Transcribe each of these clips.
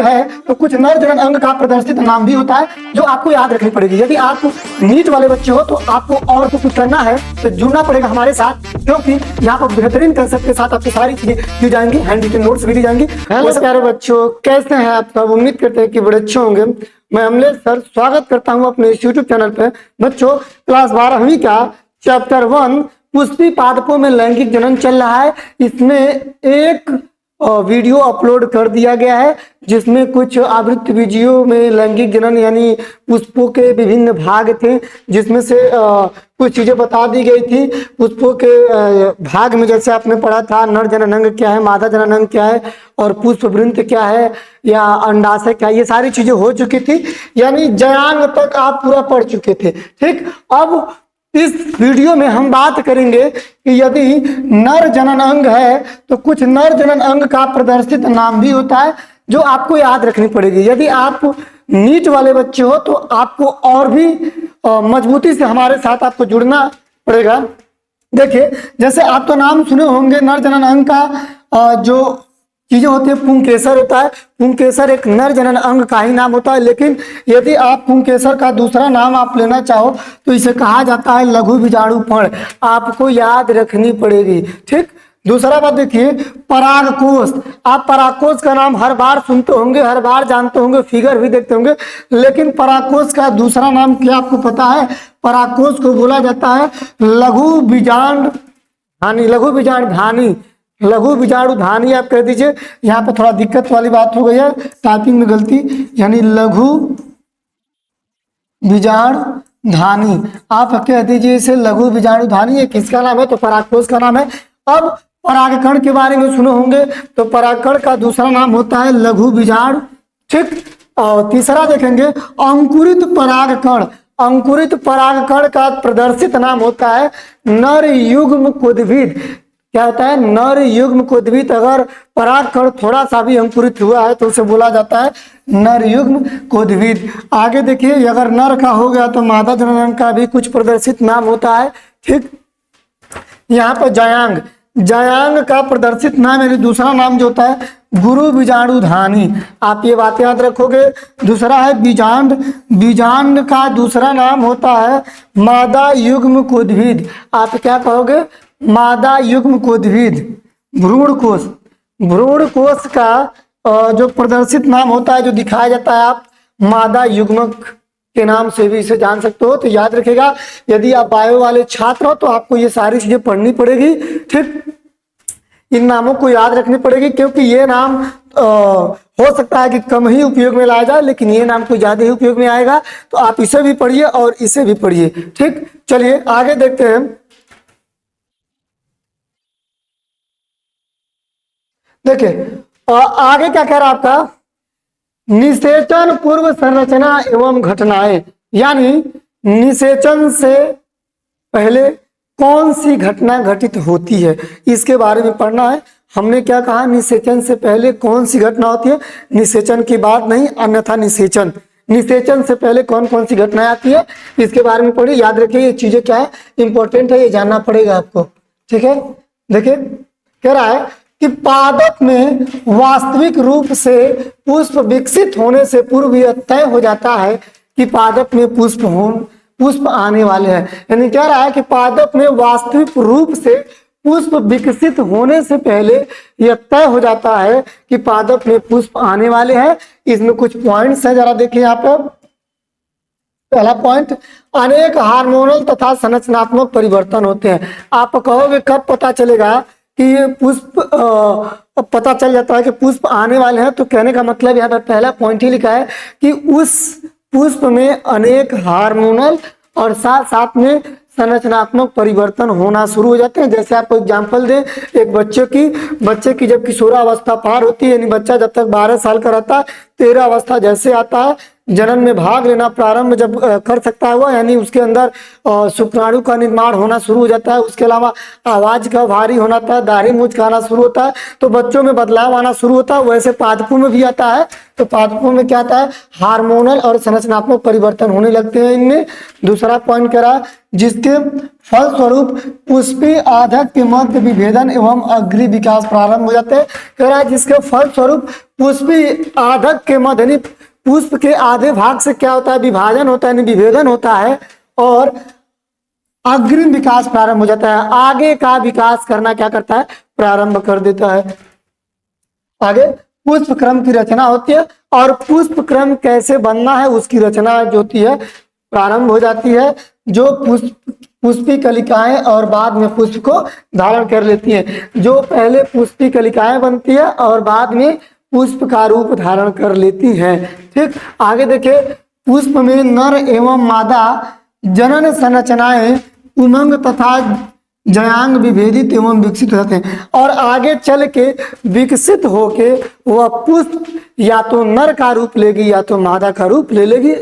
है तो कुछ नर जनन अंग का प्रदर्शित नाम भी होता है, जो आपको याद रखनी पड़ेगी। यदि आप नीट वाले बच्चे हो तो आपको और तो कुछ करना है तो जुड़ना पड़ेगा हमारे साथ, क्योंकि यहाँ पर बेहतरीन कंसेप्ट के साथ आपको सारी चीजें दी जाएंगी, हैंड रिटन नोट्स भी दी जाएंगी। हेलो प्यारे बच्चों, कैसे हैं आप सब? उम्मीद करते हैं कि बड़े अच्छे होंगे। मैं अमलेश सर स्वागत करता हूँ अपने यूट्यूब चैनल पे। बच्चों, क्लास 12वीं का चैप्टर 1 पुष्पी पादपों में लैंगिक जनन चल रहा है। इसमें एक वीडियो अपलोड कर दिया गया है जिसमें कुछ आवृत्ति बीजियों में लैंगिक जनन यानी पुष्पों के विभिन्न भाग थे, जिसमें से कुछ चीजें बता दी गई थी। पुष्पों के भाग में जैसे आपने पढ़ा था नर जनन अंग क्या है, मादा जनन अंग क्या है और पुष्प वृंत क्या है या अंडाशय क्या है, ये सारी चीजें हो चुकी थी, यानी जयांग तक आप पूरा पढ़ चुके थे। ठीक, अब इस वीडियो में हम बात करेंगे कि यदि नर जनन अंग है तो कुछ नर जनन अंग का प्रदर्शित नाम भी होता है, जो आपको याद रखनी पड़ेगी। यदि आप नीट वाले बच्चे हो तो आपको और भी मजबूती से हमारे साथ आपको जुड़ना पड़ेगा। देखिए, जैसे आप तो नाम सुने होंगे नर जनन अंग का, जो चीजें होती है पुंकेसर होता है। पुंकेसर एक नर जनन अंग का ही नाम होता है, लेकिन यदि आप पुंकेसर का दूसरा नाम आप लेना चाहो तो इसे कहा जाता है लघु बीजाणु फण। आपको याद रखनी पड़ेगी। ठीक, दूसरा बात देखिए परागकोश। आप परागकोश का नाम हर बार सुनते होंगे, हर बार जानते होंगे, फिगर भी देखते होंगे, लेकिन परागकोश का दूसरा नाम क्या आपको पता है? परागकोश को बोला जाता है लघु बीजांड धानी। लघु बीजांड धानी, लघु बीजाणु धानी आप कह दीजिए। यहाँ पे थोड़ा दिक्कत वाली बात हो गई है, टाइपिंग में गलती, यानी लघु बीजाणु धानी आप कह दीजिए इसे लघु बीजाणु धानी। ये किसका नाम है? तो परागकोश का नाम है। अब परागकण के बारे में सुने होंगे, तो परागकण का दूसरा नाम होता है लघु बीजाणु। ठीक, और तीसरा देखेंगे अंकुरित परागकण। अंकुरित परागकण का प्रदर्शित नाम होता है नर युग्म कोद्भिद। क्या होता है? नर युग्म कोद्भिद। अगर परागकण थोड़ा सा भी अंकुरित हुआ है तो उसे बोला जाता है नर युग्म कोद्भिद। आगे देखिए, अगर नर का हो गया तो मादा जनन अंग का भी कुछ प्रदर्शित नाम होता है। ठीक, यहाँ पर जयांग, जयांग का प्रदर्शित नाम यानी दूसरा नाम जो होता है गुरु बीजाणु धानी। आप ये बात याद रखोगे। दूसरा है बीजांड। बीजांड का दूसरा नाम होता है मादा युग्म कोद्भिद। आप क्या कहोगे? मादा युग्म कोद्भिद। भ्रूण कोश, भ्रूण कोश का जो प्रदर्शित नाम होता है, जो दिखाया जाता है, आप मादा युग्मक के नाम से भी इसे जान सकते हो। तो याद रखिएगा, यदि आप बायो वाले छात्र हो तो आपको ये सारी चीजें पढ़नी पड़ेगी। ठीक, इन नामों को याद रखनी पड़ेगी, क्योंकि ये नाम हो सकता है कि कम ही उपयोग में लाया जाए, लेकिन ये नाम को ज्यादा ही उपयोग में आएगा। तो आप इसे भी पढ़िए और इसे भी पढ़िए। ठीक, चलिए आगे देखते हैं। देखिए आगे क्या कह रहा है आपका? निषेचन पूर्व संरचना एवं घटनाएं, यानी निषेचन से पहले कौन सी घटना घटित होती है, इसके बारे में पढ़ना है। हमने क्या कहा? निषेचन से पहले कौन सी घटना होती है, निषेचन की बात नहीं, अन्यथा निषेचन, निषेचन से पहले कौन कौन सी घटनाएं आती है इसके बारे में पढ़िए। याद रखिए, ये चीजें क्या है, इंपॉर्टेंट है, ये जानना पड़ेगा आपको। ठीक है, देखिए कह रहा है कि पादप में वास्तविक रूप से पुष्प विकसित होने से पूर्व यह तय हो जाता है कि पादप में पुष्प आने वाले हैं। यानी कह रहा है कि पादप में वास्तविक रूप से पुष्प विकसित होने से पहले यह तय हो जाता है कि पादप में पुष्प आने वाले हैं। इसमें कुछ पॉइंट्स हैं, जरा देखिए यहाँ पर। पहला पॉइंट, अनेक हार्मोनल तथा संरचनात्मक परिवर्तन होते हैं। आप कहोगे कब पता चलेगा कि ये पुष्प पता चल जाता है कि पुष्प आने वाले हैं? तो कहने का मतलब यहाँ पर पहला पॉइंट ही लिखा है कि उस पुष्प में अनेक हार्मोनल और साथ साथ में संरचनात्मक परिवर्तन होना शुरू हो जाते हैं। जैसे आपको एग्जांपल दें, एक बच्चे की जब किशोरावस्था पार होती है, यानी बच्चा जब तक 12 साल का रहता है, 13 अवस्था जैसे आता है जनन में भाग लेना प्रारंभ जब कर सकता है वह, यानी उसके अंदर शुक्राणु का निर्माण होना शुरू हो जाता है। उसके अलावा आवाज का भारी होना था, दाढ़ी मूंछ का आना शुरू होता है, तो बच्चों में बदलाव आना शुरू होता है। वैसे पादपों में भी आता है। तो पादपों में क्या आता है, हार्मोनल और संरचनात्मक परिवर्तन होने लगते हैं इनमें। दूसरा पॉइंट कह रहा जिसके फलस्वरूप पुष्पीय आधक के मध्य विभेदन एवं अग्रि विकास प्रारंभ हो जाते हैं। कह रहा है जिसके फलस्वरूप पुष्पीय आधक के मध्य, यानी पुष्प के आधे भाग से क्या होता है, विभाजन होता है, यानी विभेदन होता है, और अग्रिम विकास प्रारंभ हो जाता है। आगे का विकास करना क्या करता है, प्रारंभ कर देता है। आगे पुष्प क्रम की रचना होती है, और पुष्प क्रम कैसे बनना है उसकी रचना जो होती है प्रारंभ हो जाती है, जो पुष्पी कलिकाएं और बाद में पुष्प को धारण कर लेती हैं। जो पहले पुष्पी कलिकाएं बनती है और बाद में पुष्प का रूप धारण कर लेती हैं। ठीक, आगे देखिए, पुष्प में नर एवं मादा जनन संरचनाएं उमंग तथा जयांग विभेदित एवं विकसित होते हैं, और आगे चल के विकसित होके वह पुष्प या तो नर का रूप लेगी या तो मादा का रूप ले लेगी।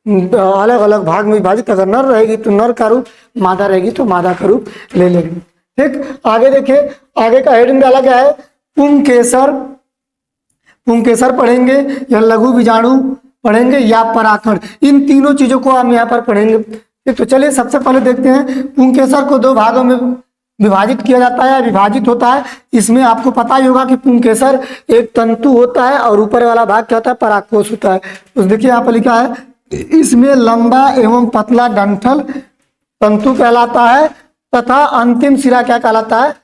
अलग अलग भाग में विभाजित, अगर नर रहेगी तो नर का रूप, मादा रहेगी तो मादा का रूप ले लेगी। ठीक, आगे देखिए, आगे का हेडिंग डाला गया है पुंकेसर। पुंकेसर पढ़ेंगे या लघु बीजाणु पढ़ेंगे या पराखंड, इन तीनों चीजों को हम यहाँ पर पढ़ेंगे। ठीक, तो चलिए सबसे पहले देखते हैं पुंकेसर को दो भागों में विभाजित किया जाता है, विभाजित होता है। इसमें आपको पता ही होगा कि पुंकेसर एक तंतु होता है और ऊपर वाला भाग क्या होता है, परागकोश होता है। तो देखिए यहाँ पर लिखा है, इसमें लंबा एवं पतला डंठल तंतु कहलाता है तथा अंतिम सिरा क्या कहलाता है,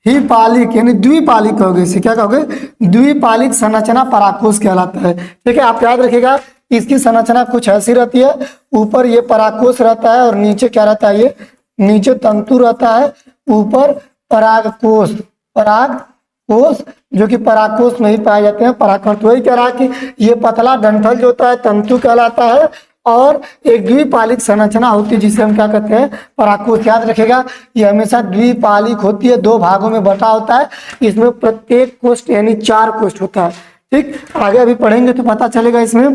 ही पालिक, यानी द्विपालिक कहोगे इसे, क्या कहोगे, द्विपालिक संरचना परागकोश कहलाता है। ठीक है, आप याद रखिएगा इसकी संरचना कुछ ऐसी रहती है, ऊपर ये परागकोश रहता है और नीचे क्या रहता है, ये नीचे तंतु रहता है, ऊपर परागकोश, परागकोश जो कि परागकोश में ही पाए जाते हैं। परागकोश वही कह रहा है कि ये पतला डंठल जो होता है तंतु कहलाता है, और एक द्विपालिक संरचना होती है जिसे हम क्या कहते हैं, परागकोश। याद रखेगा ये हमेशा द्विपालिक होती है, दो भागों में बटा होता है। इसमें प्रत्येक कोष्ठ यानी 4 कोष्ठ होता है। ठीक, आगे अभी पढ़ेंगे तो पता चलेगा। इसमें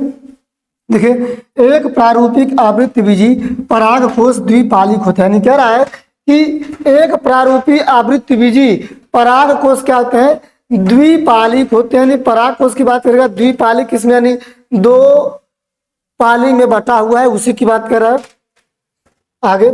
देखिए, एक प्रारूपिक आवृत्ति बीजी परागकोश द्विपालिक होता है, यानी कह रहा है कि एक प्रारूपी आवृत्ति बीजी परागकोश क्या होते हैं, द्विपालिक होते हैं। यानी परागकोश की बात करेगा द्विपालिक, इसमें यानी 2 पाली में बटा हुआ है, उसी की बात कर रहा है। आगे,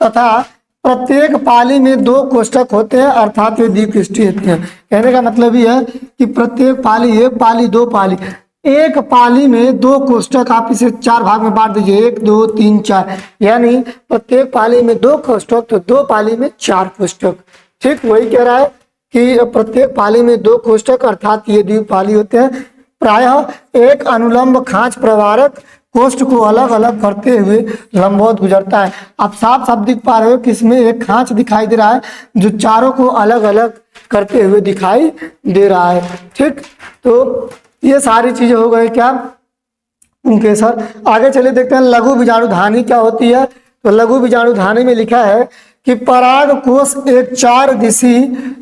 तथा प्रत्येक पाली में 2 कोष्ठक होते हैं, अर्थात वे द्विपृष्ठीय होते हैं। कहने का मतलब ये है कि प्रत्येक पाली, एक पाली, 2 पाली, एक पाली में 2 कोष्ठक, आप इसे 4 भाग में बांट दीजिए, 1 2 3 4, यानी प्रत्येक पाली में 2 कोष्ठक, तो 2 पाली में 4 कोष्ठक। ठीक, वही कह रहा है कि प्रत्येक पाली में 2 कोष्ठक, अर्थात ये द्विपाली होते हैं। प्रायः एक अनुलंब खांच प्रवारक कोष्ठ को अलग अलग करते हुए लंबवत गुजरता है। आप साफ साफ दिख पा रहे हो कि इसमें एक खांच दिखाई दे रहा है जो चारों को अलग अलग करते हुए दिखाई दे रहा है। ठीक, तो ये सारी चीजें हो गई क्या, पुंकेसर। आगे चलिए देखते हैं लघु बीजाणुधानी क्या होती है। तो लघु बीजाणुधानी में लिखा है कि परागकोश एक 4 दिशी,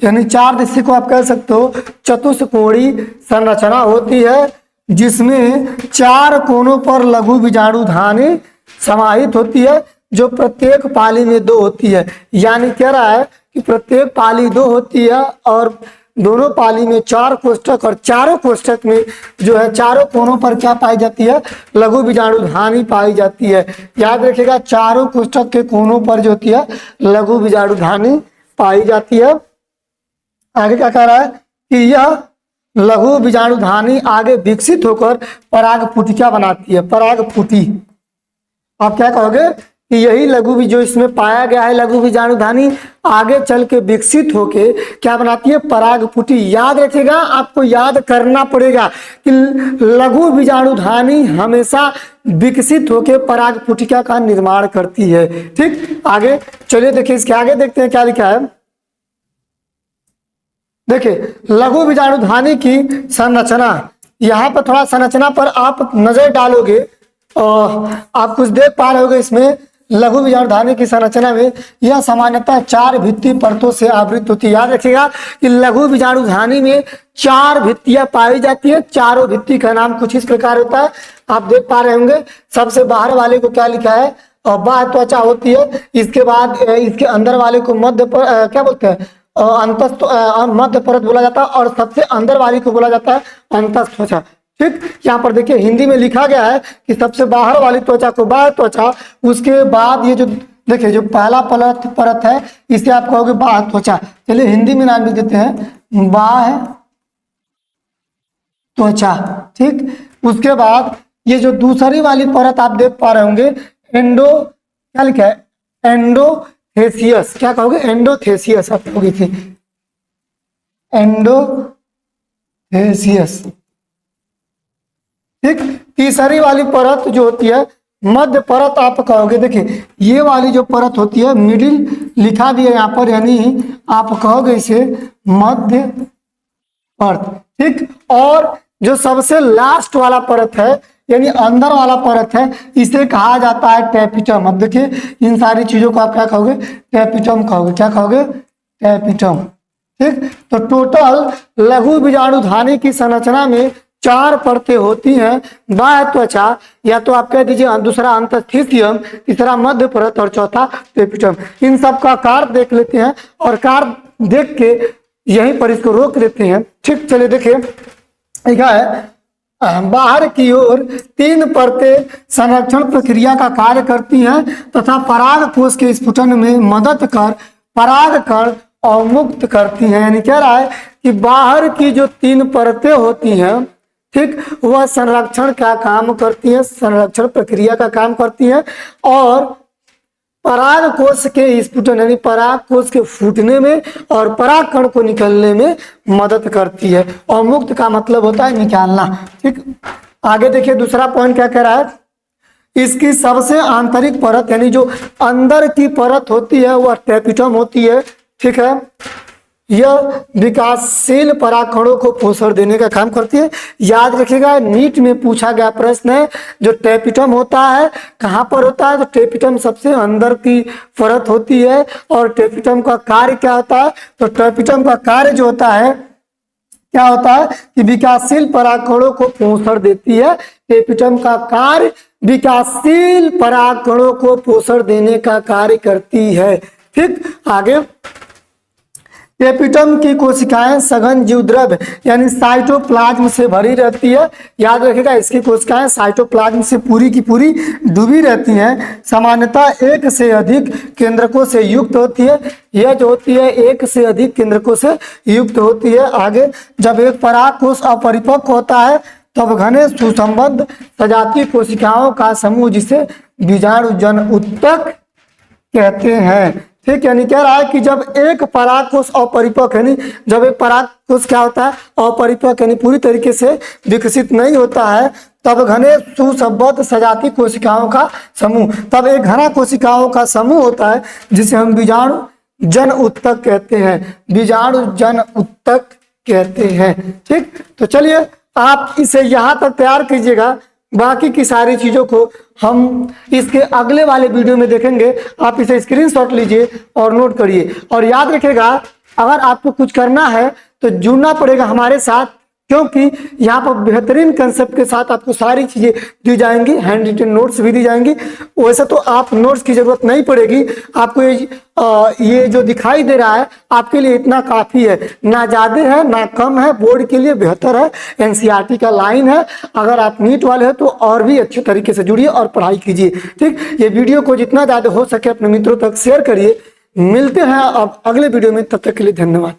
यानी 4 दिशी को आप कह सकते हो चतुष्कोणीय संरचना होती है, जिसमें 4 कोनों पर लघु बीजाणुधानी समाहित होती है, जो प्रत्येक पाली में 2 होती है। यानी कह रहा है कि प्रत्येक पाली 2 होती है और दोनों पाली में 4 कोष्ठक, और चारों कोष्ठक में जो है चारों कोनों पर क्या पाई जाती है, लघु बीजाणुधानी पाई जाती है। याद रखिएगा, चारों कोष्ठक के कोनों पर जो होती है लघु बीजाणुधानी पाई जाती है। आगे क्या कह रहा है कि यह लघु बीजाणुधानी आगे विकसित होकर परागपुटिका बनाती है। परागपुटी, आप क्या कहोगे कि यही लघु जो इसमें पाया गया है लघु बीजाणुधानी आगे चल के विकसित होके क्या बनाती है, परागपुटी। याद रखिएगा, आपको याद करना पड़ेगा कि लघु बीजाणुधानी हमेशा विकसित होके परागपुटिका का निर्माण करती है। ठीक, आगे चलिए देखिए, इसके आगे देखते हैं क्या लिखा है। देखिए, लघु बीजाणुधानी की संरचना, यहाँ पर थोड़ा संरचना पर आप नजर डालोगे और आप कुछ देख पा रहे होगे। इसमें लघु बीजाणु धानी की संरचना में यह सामान्यतः 4 भित्ति परतों से आवृत होती है। याद रखिएगा कि लघु बीजाणु धानी में 4 भित्तियां पाई जाती है। चारों भित्ति का नाम कुछ इस प्रकार होता है, आप देख पा रहे होंगे। सबसे बाहर वाले को क्या लिखा है, बाह्य त्वचा होती है। इसके बाद इसके अंदर वाले को मध्य पर क्या बोलते हैं, अंतस्थ मध्य परत बोला जाता है, और सबसे अंदर वाली को बोला जाता है अंतस्थ त्वचा। ठीक, यहाँ पर देखिए हिंदी में लिखा गया है कि सबसे बाहर वाली त्वचा को बाह्य त्वचा, उसके बाद ये जो देखिए जो पहला परत है इसे आप कहोगे बाह्य त्वचा। चलिए हिंदी में नाम लिख देते हैं बाह्य त्वचा। ठीक, उसके बाद ये जो दूसरी वाली परत आप देख पा रहे होंगे क्या लिखा है, एंडोथेसियस। क्या कहोगे, एंडोथेसियस आप कहोगे थी, एंडोथेसियस। ठीक, तीसरी वाली परत जो होती है मध्य परत आप कहोगे। देखिए ये वाली जो परत होती है मिडिल लिखा दिया यहाँ पर, यानी आप कहोगे इसे मध्य परत। ठीक, और जो सबसे लास्ट वाला परत है यानी अंदर वाला परत है, इसे कहा जाता है टैपिटम। अब देखिए इन सारी चीजों को आप क्या कहोगे, टैपिटम कहोगे। क्या कहोगे, टैपिटम। ठीक, तो टोटल लघु बीजाणु धानी की संरचना में 4 परतें होती हैं। बाह्य त्वचा, या तो आप कह दीजिए दूसरा अंतस्थितियम, तीसरा मध्य परत और चौथा टैपिटम। इन सब का कार्य देख लेते हैं और कार्य देख के यहीं पर इसको रोक देते हैं। ठीक, चलिए देखिए क्या है, बाहर की ओर 3 परतें संरक्षण प्रक्रिया का कार्य करती हैं तथा पराग कोश के स्फुटन में मदद कर परागकण अवमुक्त करती हैं। यानी कह रहा है कि बाहर की जो 3 परतें होती हैं, ठीक, वह संरक्षण का काम करती हैं, संरक्षण प्रक्रिया का काम करती हैं और पराग कोश के स्फुटन यानी पराग कोश के फूटने में और पराग कण को निकलने में मदद करती है। और मुक्त का मतलब होता है निकालना। ठीक, आगे देखिए दूसरा पॉइंट क्या कह रहा है, इसकी सबसे आंतरिक परत यानी जो अंदर की परत होती है वह टैपिटम होती है। ठीक है, यह विकासशील परागकणों को पोषण देने का काम करती है। याद रखिएगा नीट में पूछा गया प्रश्न है, जो टैपिटम होता है कहाँ पर होता है, तो टैपिटम सबसे अंदर की परत होती है। और टैपिटम का कार्य क्या होता है, तो टैपिटम का कार्य जो होता है क्या होता है कि विकासशील परागकणों को पोषण देती है। टैपिटम का कार्य विकासशील परागकणों को पोषण देने का कार्य करती है। ठीक, आगे टैपिटम की कोशिकाएं सघन जीवद्रव्य यानी साइटोप्लाज्म से भरी रहती है। याद रखिएगा इसकी कोशिकाएं साइटोप्लाज्म से पूरी की पूरी डूबी रहती हैं। सामान्यतः 1 से अधिक केंद्रकों से युक्त होती है। यह जो होती है 1 से अधिक केंद्रकों से युक्त होती है। आगे जब एक पराग कोश अपरिपक्व होता है तब घने सुसंबद्ध सजातीय कोशिकाओं का समूह जिसे बीजाणु जन उत्तक कहते हैं। ठीक, यानी कह रहा है कि जब एक परागकोश अपरिपक्व यानी जब एक परागकोश क्या होता है अपरिपक्व यानी पूरी तरीके से विकसित नहीं होता है, तब घने सुसंबद्ध सजातीय कोशिकाओं का समूह, तब एक घना कोशिकाओं का समूह होता है जिसे हम बीजाणु जन उत्तक कहते हैं। बीजाणु जन उत्तक कहते हैं। ठीक, तो चलिए आप इसे यहाँ तक तैयार कीजिएगा, बाकी की सारी चीजों को हम इसके अगले वाले वीडियो में देखेंगे। आप इसे स्क्रीनशॉट लीजिए और नोट करिए। और याद रखिएगा अगर आपको कुछ करना है तो जुड़ना पड़ेगा हमारे साथ, क्योंकि यहाँ पर बेहतरीन कंसेप्ट के साथ आपको सारी चीजें दी जाएंगी, हैंड रिटन नोट्स भी दी जाएंगी। वैसे तो आप नोट्स की जरूरत नहीं पड़ेगी, आपको ये जो दिखाई दे रहा है आपके लिए इतना काफी है, ना ज्यादा है ना कम है, बोर्ड के लिए बेहतर है। एनसीईआरटी का लाइन है। अगर आप नीट वाले हैं तो और भी अच्छे तरीके से जुड़िए और पढ़ाई कीजिए। ठीक, ये वीडियो को जितना ज्यादा हो सके अपने मित्रों तक शेयर करिए। मिलते हैं अब अगले वीडियो में, तब तक के लिए धन्यवाद।